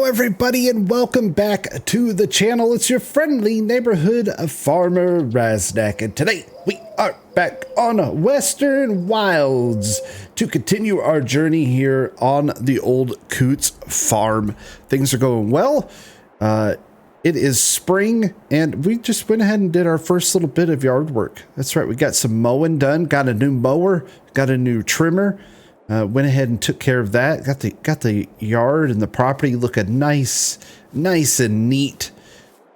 Hello everybody and welcome back to the channel. It's your friendly neighborhood farmer Raznac, and today we are back on Western Wilds to continue our journey here on the old Coots farm. Things are going well. It is spring and we just went ahead and did our first little bit of yard work. That's right, we got some mowing done, got a new mower, got a new trimmer. Went ahead and took care of that. Got the yard and the property looking nice and neat,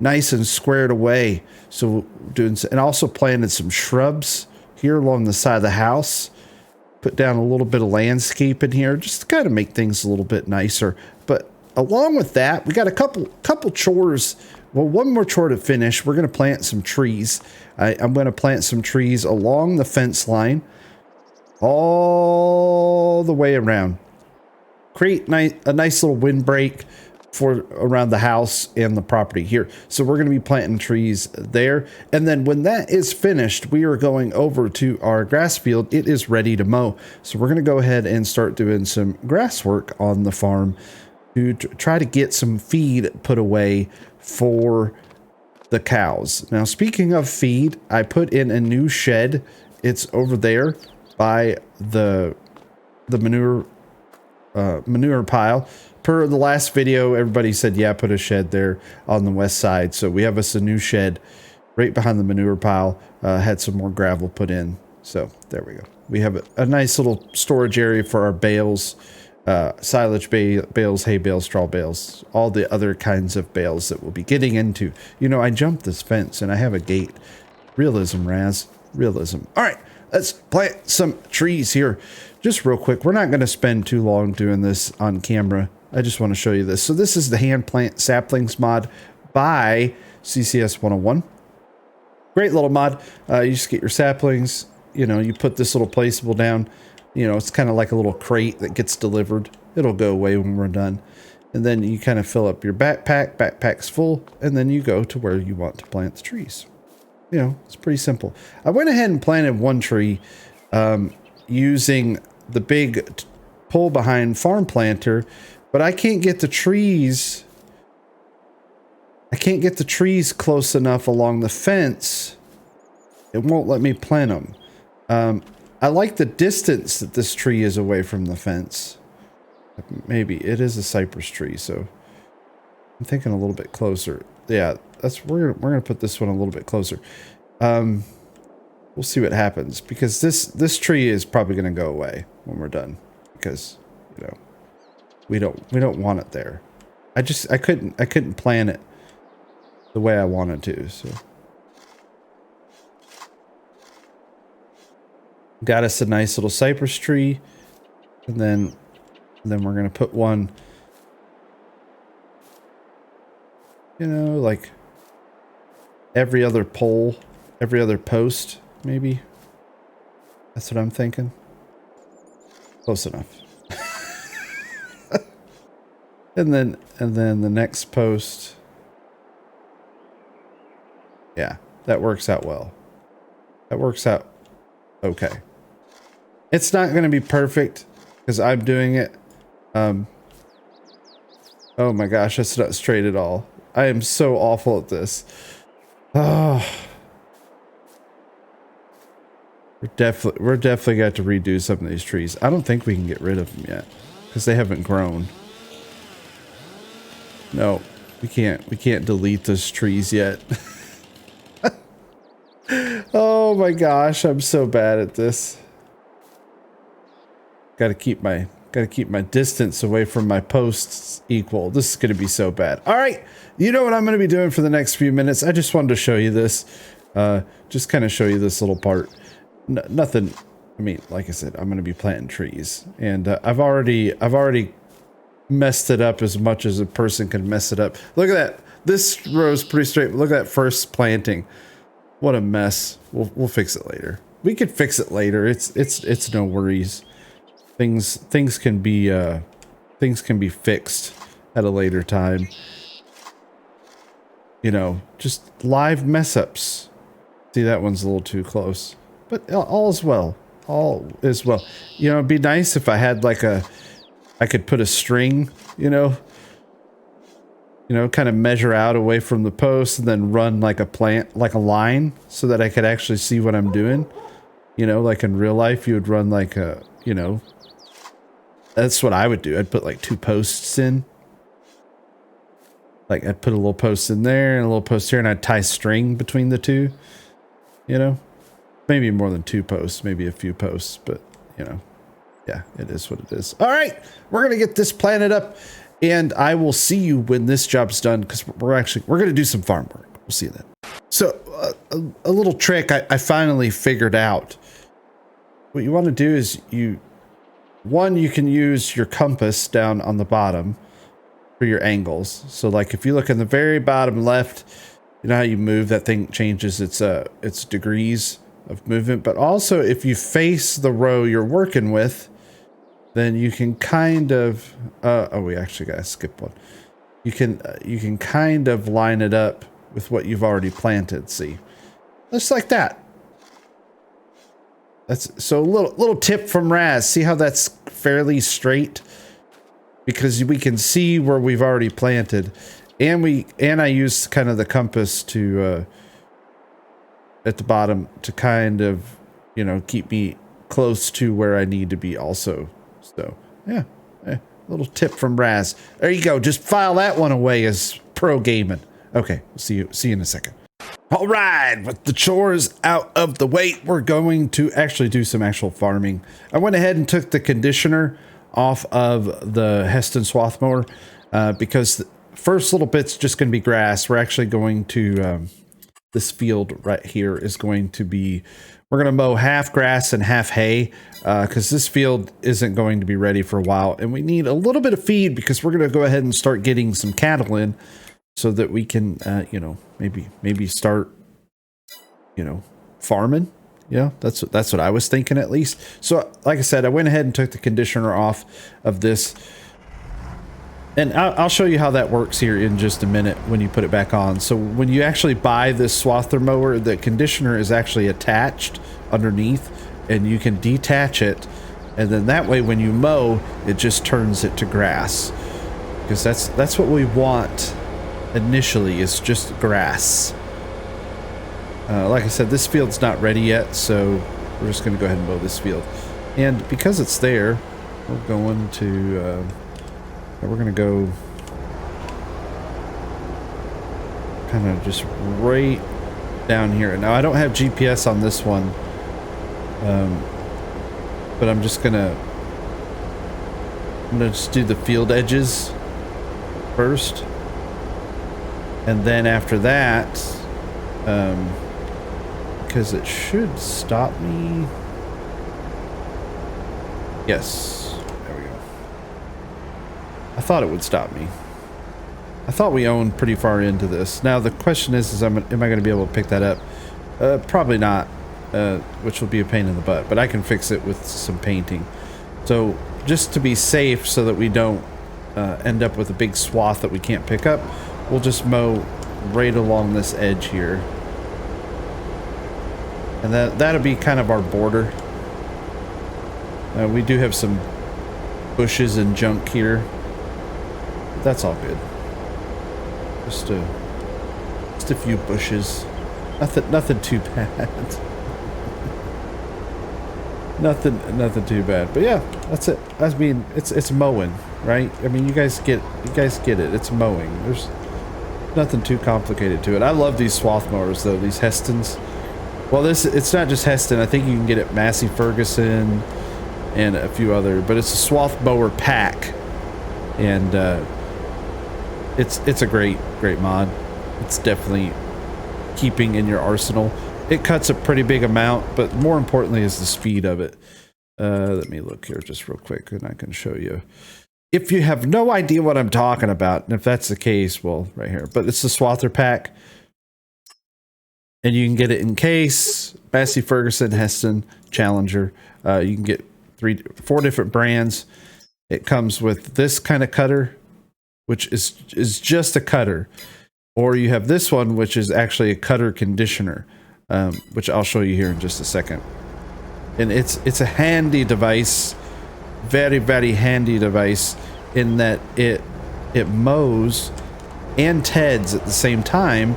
nice and squared away. So doing, and also planted some shrubs here along the side of the house. Put down a little bit of landscape in here, just to kind of make things a little bit nicer. But along with that, we got a couple chores. Well, one more chore to finish. We're going to plant some trees. I'm going to plant some trees along the fence line, all the way around. Create a nice little windbreak for around the house and the property here. So we're going to be planting trees there. And then when that is finished, we are going over to our grass field. It is ready to mow. So we're going to go ahead and start doing some grass work on the farm to try to get some feed put away for the cows. Now, speaking of feed, I put in a new shed. It's over there by the manure pile. Per the last video, everybody said, yeah, put a shed there on the west side. So we have us a new shed right behind the manure pile. Had some more gravel put in. So there we go. We have a nice little storage area for our bales, silage bales, hay bales, straw bales, all the other kinds of bales that we'll be getting into. You know, I jumped this fence and I have a gate. Realism, Raz. Realism. All right. Let's plant some trees here. Just real quick, we're not going to spend too long doing this on camera. I just want to show you this. So this is the hand plant saplings mod by CCS 101. Great little mod. You just get your saplings, you know, you put this little placeable down. You know, it's kind of like a little crate that gets delivered. It'll go away when we're done. And then you kind of fill up your backpack. Backpack's full. And then you go to where you want to plant the trees. You know, it's pretty simple. I went ahead and planted one tree using the big pull behind farm planter, but I can't get the trees. I can't get the trees close enough along the fence. It won't let me plant them. I like the distance that this tree is away from the fence. Maybe it is a cypress tree, so I'm thinking a little bit closer. Yeah, we're gonna put this one a little bit closer. We'll see what happens, because this tree is probably gonna go away when we're done, because you know we don't want it there. I couldn't plant it the way I wanted to. So got us a nice little cypress tree, and then we're gonna put one, you know, like every other pole, every other post, maybe. That's what I'm thinking. Close enough. and then the next post. Yeah, that works out well. That works out okay. It's not going to be perfect because I'm doing it. Oh my gosh, that's not straight at all. I am so awful at this. Oh, we're definitely got to redo some of these trees. I don't think we can get rid of them yet because they haven't grown. No, we can't delete those trees yet. Oh my gosh, I'm so bad at this. Got to keep my distance away from my posts equal. This is going to be so bad. All right. You know what I'm going to be doing for the next few minutes? I just wanted to show you this. Just kind of show you this little part. Nothing. I mean, like I said, I'm going to be planting trees, and I've already messed it up as much as a person can mess it up. Look at that. This row's pretty straight. Look at that first planting. What a mess. We'll fix it later. We could fix it later. It's no worries. Things can be fixed at a later time. You know, just live mess ups. See, that one's a little too close, but all is well. All is well. You know, it'd be nice if I had like I could put a string, you know, you know, kind of measure out away from the post and then run like a line so that I could actually see what I'm doing. You know, like in real life, you would run like a, you know, that's what I would do. I'd put like 2 posts in. Like I'd put a little post in there and a little post here, and I'd tie string between the 2, you know, maybe more than 2 posts, maybe a few posts, but you know, yeah, it is what it is. All right, we're going to get this planted up, and I will see you when this job's done, because we're going to do some farm work. We'll see you then. So a little trick I finally figured out. What you want to do is you can use your compass down on the bottom for your angles. So like if you look in the very bottom left, you know how you move, that thing changes its degrees of movement. But also if you face the row you're working with, then you can kind of oh, we actually gotta skip one. You can kind of line it up with what you've already planted. See, just like that. That's so little tip from Raz. See how that's fairly straight, because we can see where we've already planted, and I use kind of the compass to at the bottom to kind of, you know, keep me close to where I need to be also. So yeah, little tip from Raz. There you go. Just file that one away as pro gaming. Okay, see you in a second. All right, with the chores out of the way, we're going to actually do some actual farming. I went ahead and took the conditioner off of the Heston swath mower because the first little bit's just going to be grass. We're actually going to, this field right here is going to be, we're going to mow half grass and half hay because this field isn't going to be ready for a while. And we need a little bit of feed because we're going to go ahead and start getting some cattle in, so that we can, you know, maybe start, you know, farming. Yeah, that's what I was thinking at least. So, like I said, I went ahead and took the conditioner off of this, and I'll show you how that works here in just a minute when you put it back on. So, when you actually buy this swather mower, the conditioner is actually attached underneath, and you can detach it, and then that way, when you mow, it just turns it to grass, because that's what we want. Initially is just grass. Like I said, this field's not ready yet, so we're just going to go ahead and mow this field. And because it's there, we're going to go kind of just right down here. Now I don't have GPS on this one, but I'm gonna just do the field edges first. And then after that, because it should stop me. Yes, there we go. I thought it would stop me. I thought we owned pretty far into this. Now the question is am I going to be able to pick that up? Probably not, which will be a pain in the butt, but I can fix it with some painting. So just to be safe so that we don't end up with a big swath that we can't pick up, we'll just mow right along this edge here. And that'll be kind of our border. We do have some bushes and junk here. But that's all good. Just a few bushes. Nothing too bad. nothing too bad. But yeah, that's it. I mean, it's mowing, right? I mean, you guys get it. It's mowing. There's nothing too complicated to it. I love these swath mowers though, these Hestons. Well, it's not just Heston. I think you can get it Massey Ferguson and a few other, but it's a swath mower pack, and it's a great mod. It's definitely keeping in your arsenal. It cuts a pretty big amount, but more importantly is the speed of it. Let me look here just real quick and I can show you. If you have no idea what I'm talking about, and if that's the case, well, right here. But it's the Swather Pack. And you can get it in case, Massey Ferguson, Heston, Challenger. You can get 4 different brands. It comes with this kind of cutter, which is just a cutter. Or you have this one, which is actually a cutter conditioner, which I'll show you here in just a second. And it's a handy device. Very, very handy device in that it mows and Ted's at the same time,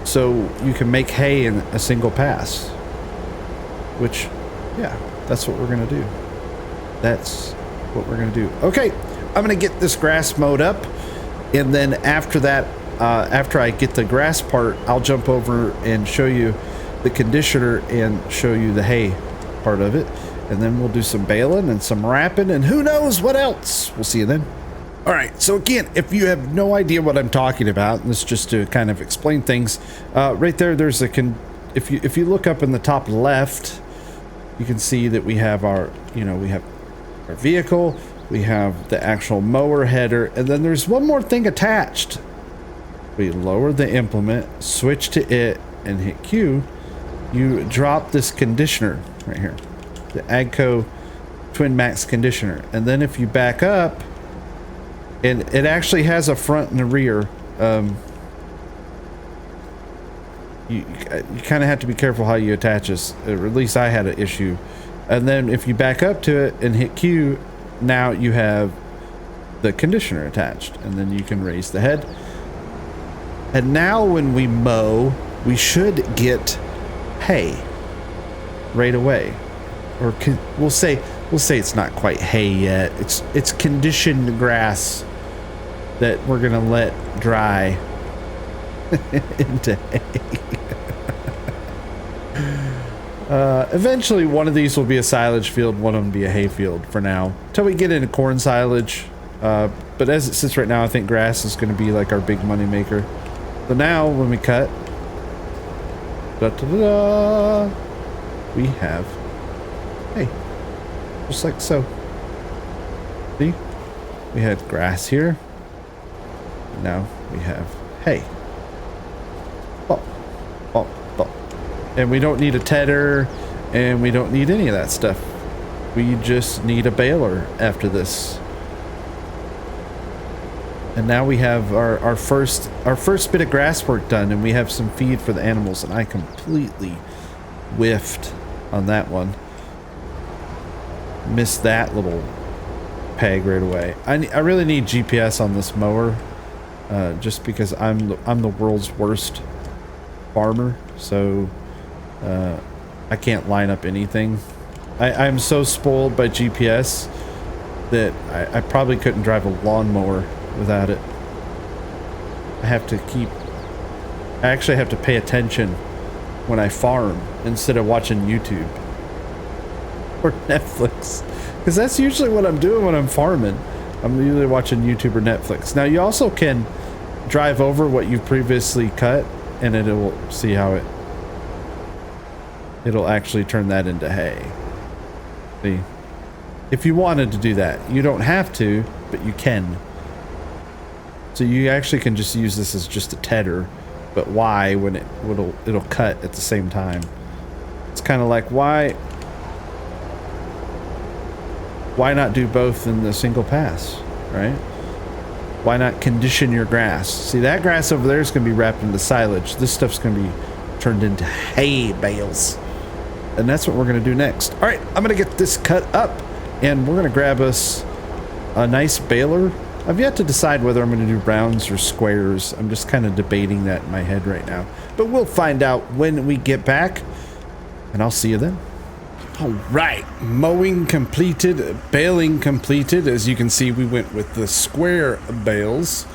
so you can make hay in a single pass. Which, yeah, that's what we're gonna do. That's what we're gonna do. Okay, I'm gonna get this grass mowed up, and then after that, after I get the grass part, I'll jump over and show you the conditioner and show you the hay part of it, and then we'll do some baling and some wrapping and who knows what else. We'll see you then. All right, so again, if you have no idea what I'm talking about, and this is just to kind of explain things, right there, there's a if you look up in the top left, you can see that we have our, we have our vehicle, we have the actual mower header, and then there's one more thing attached. We lower the implement, switch to it, and hit Q. You drop this conditioner right here, the AGCO Twin Max conditioner, and then if you back up, and it actually has a front and a rear. You kind of have to be careful how you attach this, or at least I had an issue. And then if you back up to it and hit Q, now you have the conditioner attached, and then you can raise the head. And now when we mow, we should get hay right away, or we'll say it's not quite hay yet. It's conditioned grass that we're gonna let dry into hay. Eventually one of these will be a silage field, one of them be a hay field for now, till we get into corn silage. But as it sits right now, I think grass is going to be like our big money maker. So now when we cut, we have hay, just like so. See, we had grass here, now we have hay. And we don't need a tedder, and we don't need any of that stuff. We just need a baler after this. And now we have our first bit of grass work done, and we have some feed for the animals, and I completely whiffed on that one. Missed that little peg right away. I really need GPS on this mower, just because I'm the world's worst farmer, so I can't line up anything. I'm so spoiled by GPS that I probably couldn't drive a lawnmower without it. I actually have to pay attention when I farm instead of watching YouTube or Netflix, because that's usually what I'm doing when I'm farming. I'm usually watching YouTube or Netflix. Now you also can drive over what you've previously cut, and it will see how it'll actually turn that into hay. See, if you wanted to do that, you don't have to, but you can. So you actually can just use this as just a tedder, but why when it'll cut at the same time? It's kind of like why not do both in the single pass, right? Why not condition your grass? See, that grass over there is going to be wrapped into silage. This stuff's going to be turned into hay bales. And that's what we're going to do next. All right, I'm going to get this cut up, and we're going to grab us a nice baler. I've yet to decide whether I'm going to do rounds or squares. I'm just kind of debating that in my head right now. But we'll find out when we get back, and I'll see you then. All right, mowing completed, baling completed. As you can see, we went with the square bales.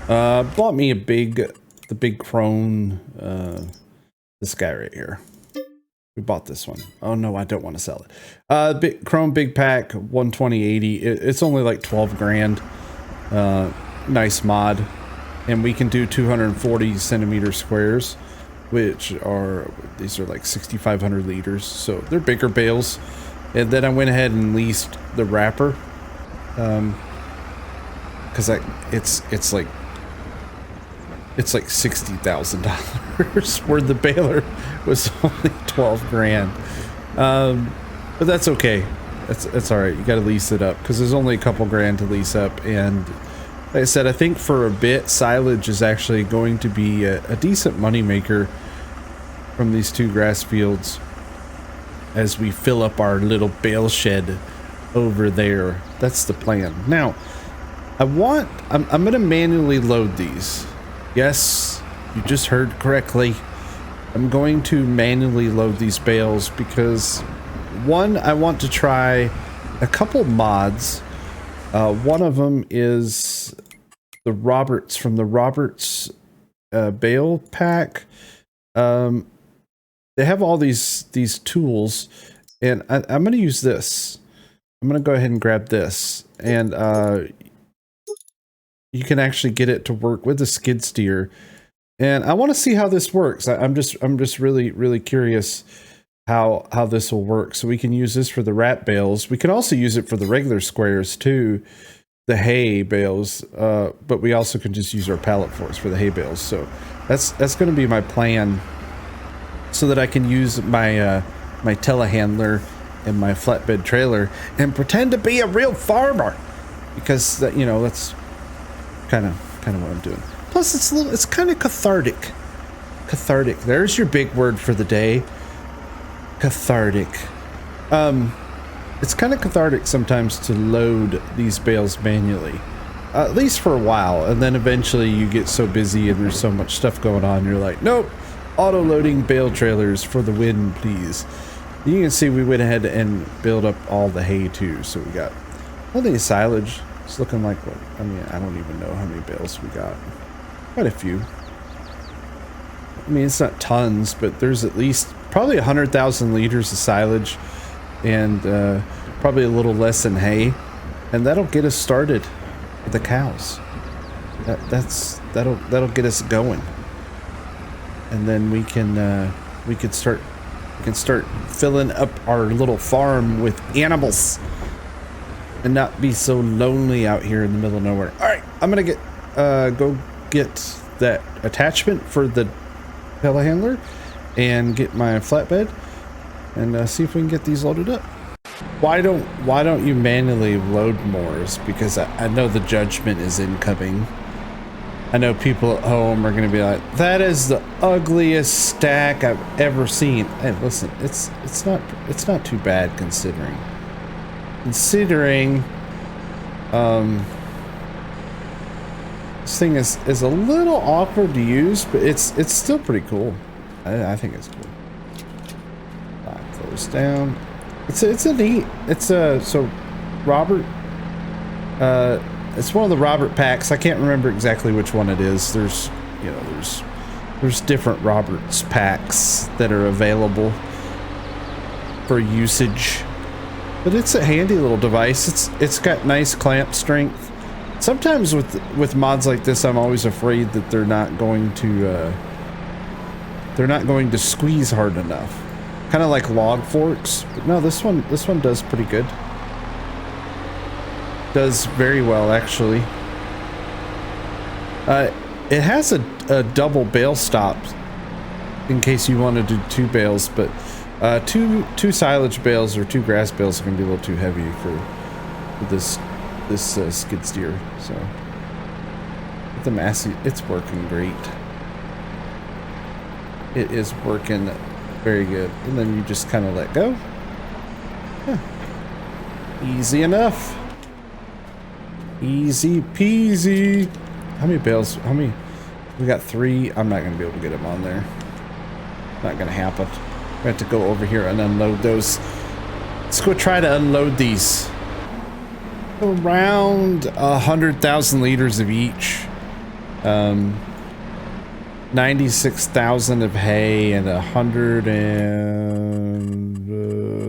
Bought me the big crone, this guy right here. We bought this one. Oh no, I don't want to sell it. Chrome big pack 120/80. It's only like 12 grand. Nice mod, and we can do 240 centimeter squares, which are, these are like 6,500 liters, so they're bigger bales. And then I went ahead and leased the wrapper, because it's like $60,000 where the baler was only 12 grand. But that's okay. It's all right. You got to lease it up because there's only a couple grand to lease up. And like I said, I think for a bit, silage is actually going to be a decent money maker from these two grass fields as we fill up our little bale shed over there. That's the plan. Now, I'm going to manually load these. Yes, you just heard correctly. I'm going to manually load these bales because, one, I want to try a couple mods. One of them is the Roberts from the Roberts Goweill Pack. They have all these tools, and I'm going to use this. I'm going to go ahead and grab this, and you can actually get it to work with the skid steer. And I want to see how this works. I'm just really curious how this will work. So we can use this for the rat bales. We can also use it for the regular squares too, the hay bales. But we also can just use our pallet forks for the hay bales. So that's going to be my plan, so that I can use my my telehandler and my flatbed trailer and pretend to be a real farmer, because you know, that's kind of what I'm doing. Plus, it's kind of cathartic. Cathartic. There's your big word for the day. Cathartic. It's kind of cathartic sometimes to load these bales manually, at least for a while, and then eventually you get so busy and there's so much stuff going on, you're like, nope, auto loading bale trailers for the win, please. You can see we went ahead and built up all the hay too, so we got all the silage. It's looking like what? I mean, I don't even know how many bales we got. Quite a few. I mean, it's not tons, but there's at least probably 100,000 liters of silage, and probably a little less than hay, and that'll get us started with the cows. That'll get us going, and then we can start filling up our little farm with animals, and not be so lonely out here in the middle of nowhere. All right, I'm gonna go get that attachment for the telehandler and get my flatbed and see if we can get these loaded up. Why don't you manually load more? Is because I know the judgment is incoming. I know people at home are going to be like, that is the ugliest stack I've ever seen. Hey, listen, it's not too bad considering. This thing is a little awkward to use, but it's still pretty cool. I think it's cool. Close down. So Robert, it's one of the Robert packs. I can't remember exactly which one it is. There's different Roberts packs that are available for usage, but it's a handy little device. It's got nice clamp strength. Sometimes with mods like this, I'm always afraid that they're not going to squeeze hard enough, kind of like log forks. But no, this one does pretty good. Does very well, actually. It has a double bale stop in case you want to do two bales, but two silage bales or two grass bales are going to be a little too heavy for this skid steer. So the Massey, it's working great. It is working very good. And then you just kind of let go. Yeah. Easy enough. Easy peasy. How many bales? How many? We got 3. I'm not going to be able to get them on there. Not going to happen. We have to go over here and unload those. Let's go try to unload these. Around 100,000 liters of each. 96,000 of hay and 100 and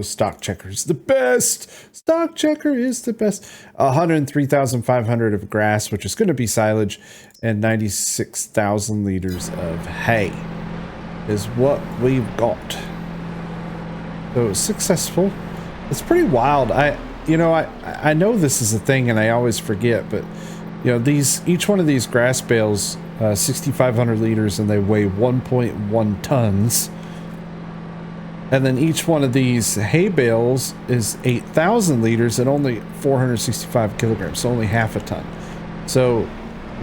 stock checkers. The best stock checker is the best. 103,500 of grass, which is going to be silage, and 96,000 liters of hay is what we've got. So successful. It's pretty wild. I know this is a thing and I always forget, but you know, each one of these grass bales, 6,500 liters, and they weigh 1.1 tons. And then each one of these hay bales is 8,000 liters and only 465 kilograms, so only half a ton. So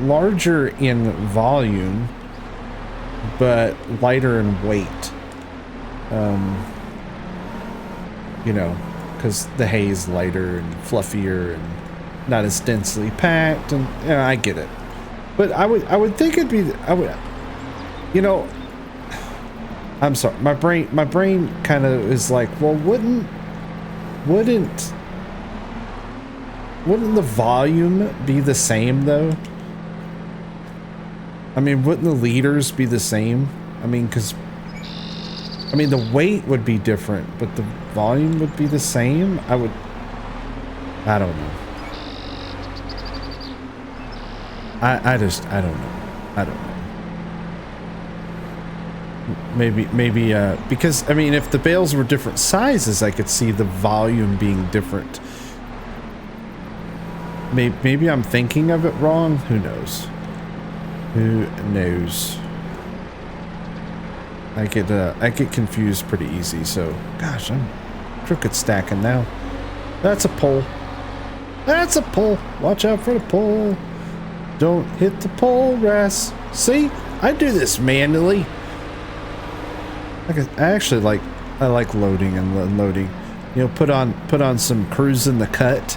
larger in volume, but lighter in weight. You know, because the hay is lighter and fluffier and not as densely packed, and I get it. But I would think it'd be, you know, I'm sorry, my brain kind of is like, well, wouldn't the volume be the same though? I mean, wouldn't the liters be the same? I mean, the weight would be different, but the volume would be the same. I don't know. I don't know. I don't know. Maybe, because, I mean, if the bales were different sizes, I could see the volume being different. Maybe I'm thinking of it wrong. Who knows? Who knows? I get confused pretty easy, so, gosh, I'm crooked stacking now. That's a pole. That's a pole. Watch out for the pole. Don't hit the pole, Ras. See? I do this manually. I like loading and unloading. You know, put on some Cruising the Cut.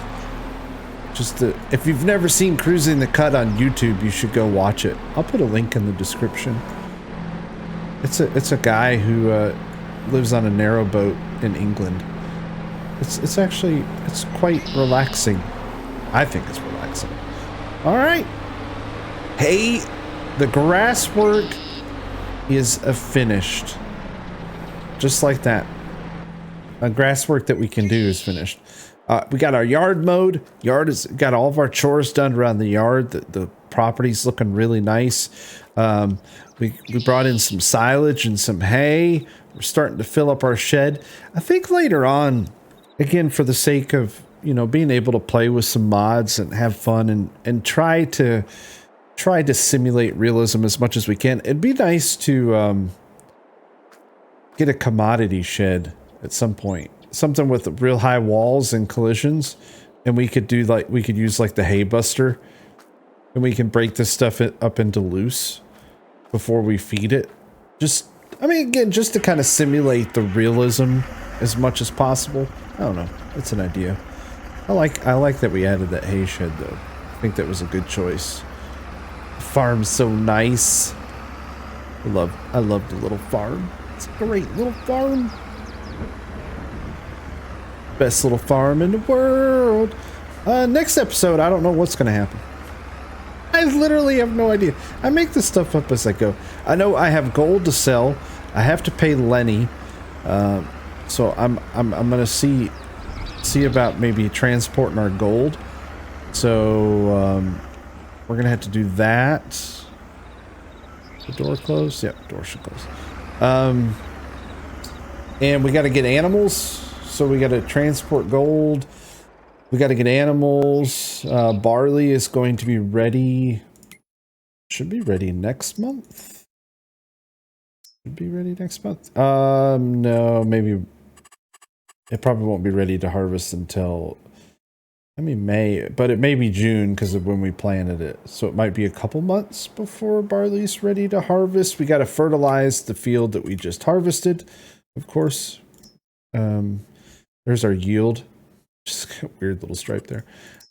If you've never seen Cruising the Cut on YouTube, you should go watch it. I'll put a link in the description. It's a guy who lives on a narrowboat in England. It's quite relaxing. I think it's relaxing. All right. Hey, the grass work is finished. Just like that. A grass work that we can do is finished. We got our yard mowed. Yard has got all of our chores done around the yard. The property's looking really nice. We brought in some silage and some hay. We're starting to fill up our shed. I think later on, again, for the sake of, you know, being able to play with some mods and have fun and try to simulate realism as much as we can. It'd be nice to get a commodity shed at some point. Something with real high walls and collisions. And we could use like the hay buster. And we can break this stuff up into loose before we feed it. Again, just to kind of simulate the realism as much as possible. I don't know. That's an idea. I like that we added that hay shed though. I think that was a good choice. The farm's so nice. I love the little farm. It's a great little farm. Best little farm in the world. Next episode, I don't know what's going to happen. I literally have no idea. I make this stuff up as I go. I know I have gold to sell. I have to pay Lenny. So I'm going to see about maybe transporting our gold. So we're going to have to do that. The door closed? Yep, door should close. And we got to get animals. So we got to transport gold. We got to get animals. Barley is going to be ready. Should be ready next month. Should be ready next month. No, maybe it probably won't be ready to harvest until, May, but it may be June because of when we planted it. So it might be a couple months before barley's ready to harvest. We got to fertilize the field that we just harvested, of course. There's our yield. Just a weird little stripe there.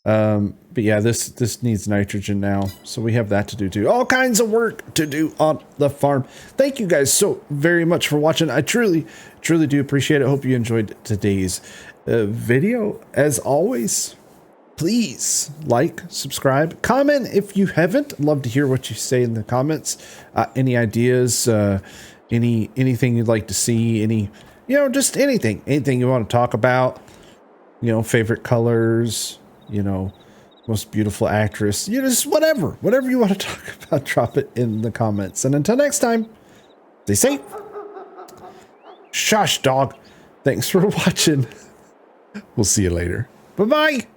But yeah, this needs nitrogen now. So we have that to do too. All kinds of work to do on the farm. Thank you guys so very much for watching. I truly do appreciate it. Hope you enjoyed today's video. As always, please like, subscribe, comment if you haven't. I'd love to hear what you say in the comments. Any ideas, anything you'd like to see, just anything you want to talk about, favorite colors, most beautiful actress, just whatever you want to talk about, drop it in the comments. And until next time, stay safe. Shush, dog. Thanks for watching. We'll see you later. Bye-bye.